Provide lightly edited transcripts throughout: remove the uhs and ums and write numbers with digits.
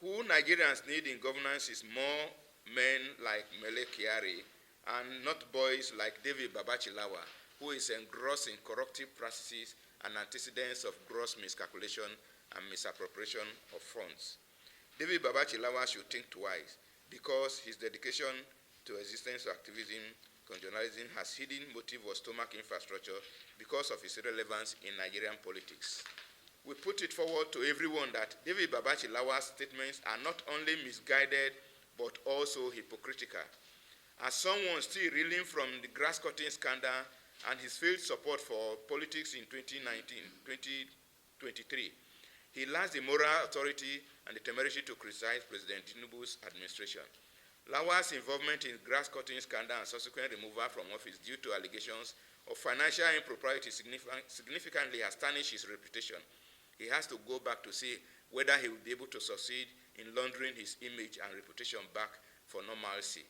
Who Nigerians need in governance is more men like Mele Kyari and not boys like David Babachir, who is engrossed in corruptive practices and antecedents of gross miscalculation and misappropriation of funds. David Babachir should think twice because his dedication to existence activism, journalism has hidden motive of stomach infrastructure because of his relevance in Nigerian politics. We put it forward to everyone that David Babachir's statements are not only misguided but also hypocritical. As someone still reeling from the grass-cutting scandal and his failed support for politics in 2023, he lacks the moral authority and the temerity to criticize President Tinubu's administration. Lawal's involvement in grass-cutting scandal and subsequent removal from office due to allegations of financial impropriety significantly has tarnished his reputation. He has to go back to see whether he will be able to succeed in laundering his image and reputation back for normalcy.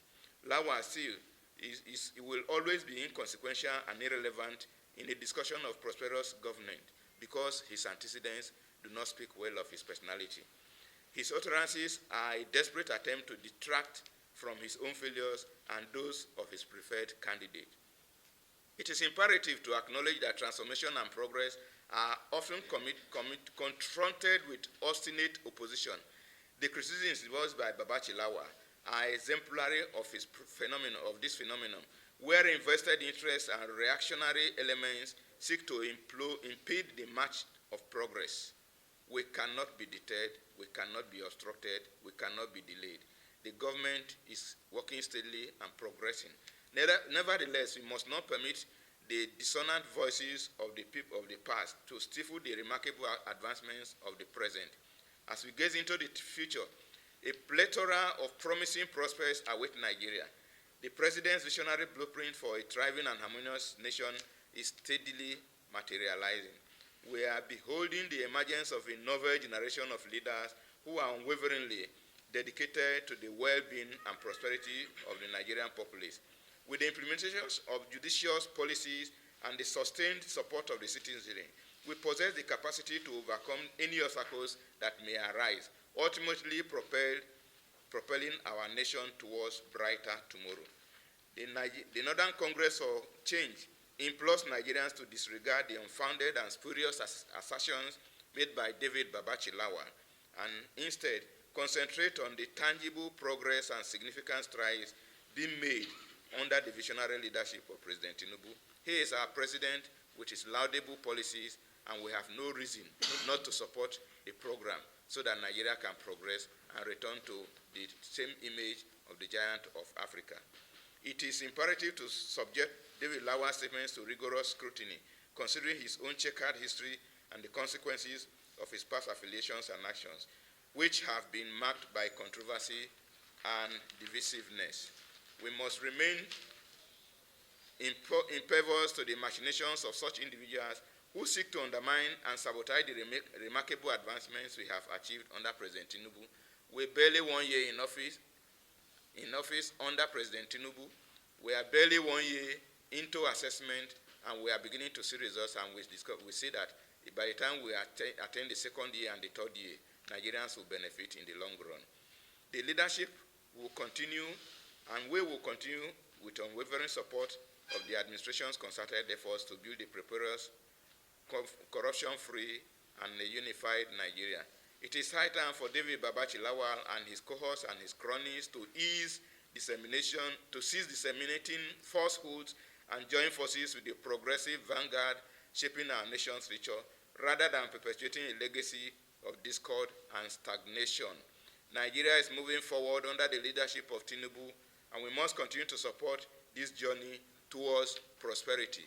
Lawal still he will always be inconsequential and irrelevant in a discussion of prosperous government because his antecedents do not speak well of his personality. His utterances are a desperate attempt to detract from his own failures and those of his preferred candidate. It is imperative to acknowledge that transformation and progress are often confronted with obstinate opposition. The criticisms voiced by Babachir are exemplary of this phenomenon, where invested interests and reactionary elements seek to impede the march of progress. We cannot be deterred, we cannot be obstructed, we cannot be delayed. The government is working steadily and progressing. Nevertheless, we must not permit the dissonant voices of the people of the past to stifle the remarkable advancements of the present. As we gaze into the future, a plethora of promising prospects await Nigeria. The President's visionary blueprint for a thriving and harmonious nation is steadily materializing. We are beholding the emergence of a novel generation of leaders who are unwaveringly dedicated to the well-being and prosperity of the Nigerian populace. With the implementation of judicious policies and the sustained support of the citizenry, we possess the capacity to overcome any obstacles that may arise, ultimately propelling our nation towards brighter tomorrow. The Northern Congress for Change implores Nigerians to disregard the unfounded and spurious assertions made by David Babachir and instead concentrate on the tangible progress and significant strides being made under the visionary leadership of President Tinubu. He is our president with his laudable policies, and we have no reason not to support the program so that Nigeria can progress and return to the same image of the giant of Africa. It is imperative to subject David Lawal's statements to rigorous scrutiny, considering his own checkered history and the consequences of his past affiliations and actions, which have been marked by controversy and divisiveness. We must remain impervious to the machinations of such individuals who seek to undermine and sabotage the remarkable advancements we have achieved under President Tinubu. We're barely 1 year in office under President Tinubu. We are barely 1 year into assessment, and we are beginning to see results, and we see that by the time we attain the second year and the third year, Nigerians will benefit in the long run. The leadership will continue, and we will continue with unwavering support of the administration's concerted efforts to build a prosperous, corruption-free, and a unified Nigeria. It is high time for David Babachir and his cohorts and his cronies to cease disseminating falsehoods and join forces with the progressive vanguard shaping our nation's future, rather than perpetuating a legacy of discord and stagnation. Nigeria is moving forward under the leadership of Tinubu, and we must continue to support this journey towards prosperity.